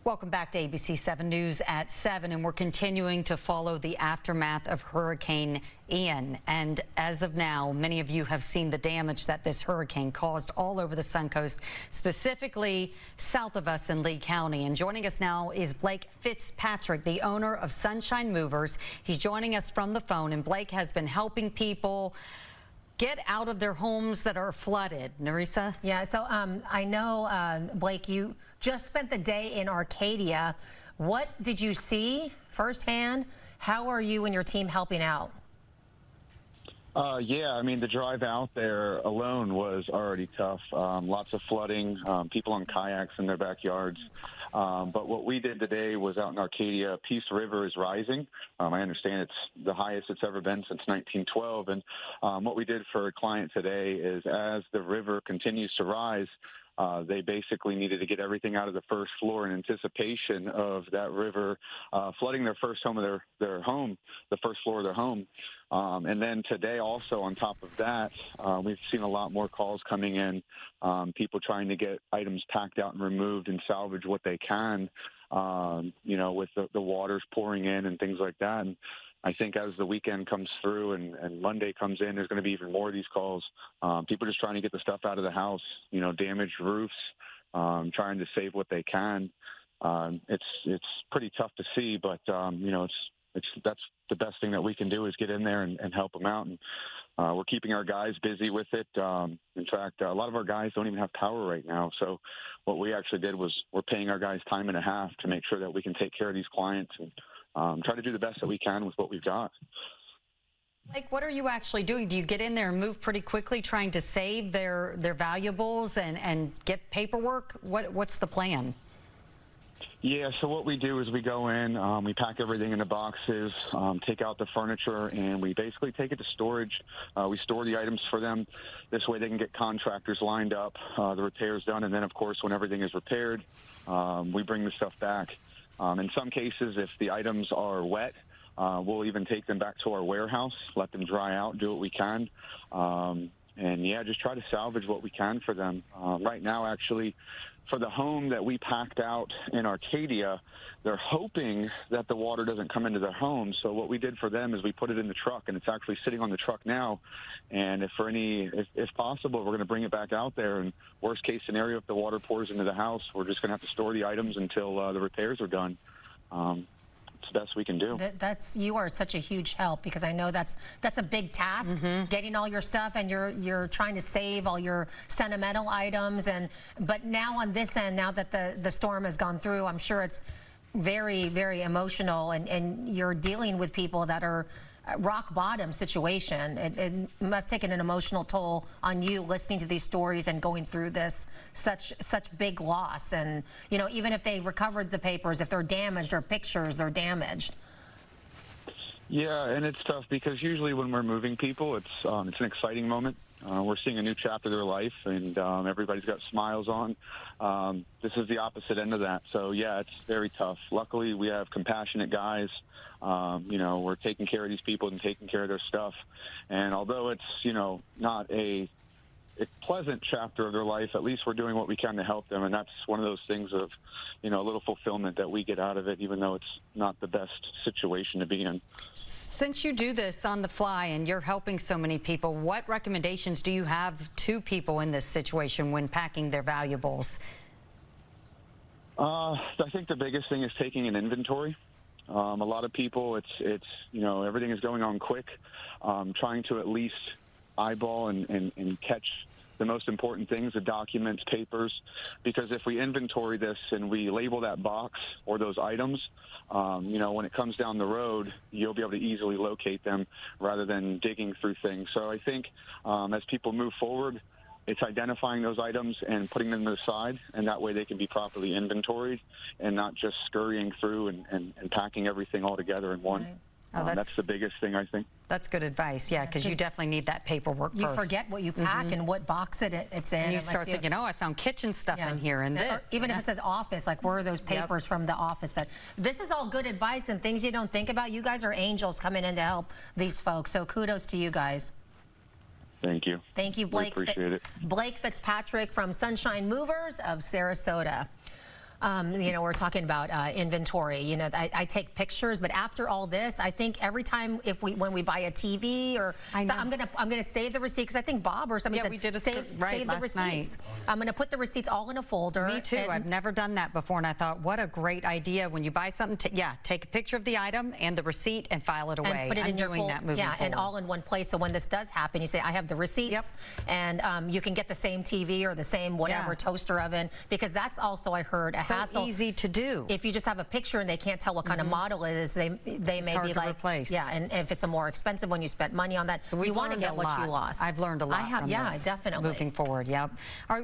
Welcome back to ABC7 News at 7, and we're continuing to follow the aftermath of Hurricane Ian. And as of now, many of you have seen the damage that this hurricane caused all over the Suncoast, specifically south of us in Lee County. And joining us now is Blake Fitzpatrick, the owner of Sunshine Movers. He's joining us from the phone, and Blake has been helping people get out of their homes that are flooded. Narisa? Yeah, so I know, Blake, you just spent the day in Arcadia. What did you see firsthand? How are you and your team helping out? Yeah, I mean, the drive out there alone was already tough. Lots of flooding, people on kayaks in their backyards. But what we did today was out in Arcadia. Peace River is rising. I understand it's the highest it's ever been since 1912. And what we did for a client today is as the river continues to rise, they basically needed to get everything out of the first floor in anticipation of that river flooding their first home of their home, the first floor of their home. And then today also on top of that, we've seen a lot more calls coming in, people trying to get items packed out and removed and salvage what they can, with the waters pouring in and things like that. And I think as the weekend comes through and Monday comes in, there's going to be even more of these calls. People just trying to get the stuff out of the house, damaged roofs, trying to save what they can. It's pretty tough to see, but that's the best thing that we can do is get in there and help them out. And we're keeping our guys busy with it. In fact, a lot of our guys don't even have power right now. So what we actually did was we're paying our guys time and a half to make sure that we can take care of these clients and try to do the best that we can with what we've got. Like, what are you actually doing? Do you get in there and move pretty quickly trying to save their valuables and get paperwork? What's the plan? Yeah, so what we do is we go in, we pack everything into boxes, take out the furniture, and we basically take it to storage. We store the items for them. This way they can get contractors lined up, the repairs done, and then, of course, when everything is repaired, we bring the stuff back. In some cases, if the items are wet, we'll even take them back to our warehouse, let them dry out, do what we can. And, yeah, just try to salvage what we can for them. Right now, actually, for the home that we packed out in Arcadia, they're hoping that the water doesn't come into their home. So what we did for them is we put it in the truck, and it's actually sitting on the truck now. And if possible, we're going to bring it back out there. And worst case scenario, if the water pours into the house, we're just going to have to store the items until the repairs are done. It's the best we can do. You are such a huge help, because I know that's a big task, getting all your stuff, and you're trying to save all your sentimental items. But now on this end, now that the storm has gone through, I'm sure it's very, very emotional, and you're dealing with people that are rock bottom situation. It must take an emotional toll on you listening to these stories and going through this such big loss. And even if they recovered the papers, if they're damaged or pictures, they're damaged. Yeah, and it's tough because usually when we're moving people, it's an exciting moment. We're seeing a new chapter of their life, and everybody's got smiles on. This is the opposite end of that. So, yeah, it's very tough. Luckily, we have compassionate guys. We're taking care of these people and taking care of their stuff. And although it's, not a pleasant chapter of their life, at least we're doing what we can to help them. And that's one of those things of, a little fulfillment that we get out of it, even though it's not the best situation to be in. Since you do this on the fly and you're helping so many people, what recommendations do you have to people in this situation when packing their valuables? I think the biggest thing is taking an inventory. A lot of people, it's everything is going on quick, trying to at least eyeball and catch the most important things, the documents, papers, because if we inventory this and we label that box or those items, when it comes down the road, you'll be able to easily locate them rather than digging through things. So I think as people move forward, it's identifying those items and putting them to the side, and that way they can be properly inventoried and not just scurrying through and packing everything all together in one. Right. Oh, that's the biggest thing, I think. That's good advice, yeah, because you definitely need that paperwork first. You forget what you pack and what box it's in. And you start thinking, oh, I found kitchen stuff in here and this. Even if it says office, like where are those papers from the office? This is all good advice and things you don't think about. You guys are angels coming in to help these folks, so kudos to you guys. Thank you. Thank you, Blake. We appreciate it. Blake Fitzpatrick from Sunshine Movers of Sarasota. You know, we're talking about inventory. You know, I take pictures, but after all this, I think every time when we buy a TV or so I'm gonna save the receipt, because I think Bob or somebody said we did a save the last receipts. Night. I'm gonna put the receipts all in a folder. Me too. I've never done that before, and I thought, what a great idea. When you buy something, take a picture of the item and the receipt and file it away. And put it in your doing that moving forward. and all in one place. So when this does happen, you say, I have the receipts, and you can get the same TV or the same whatever toaster oven, because that's also, I heard, a hassle. So easy to do. If you just have a picture and they can't tell what kind of model it is, they may be like, replace. yeah, and if it's a more expensive one, you spent money on that. So we want to get what you lost. I've learned a lot. I have, from yeah, this definitely. Moving forward, yep. All right.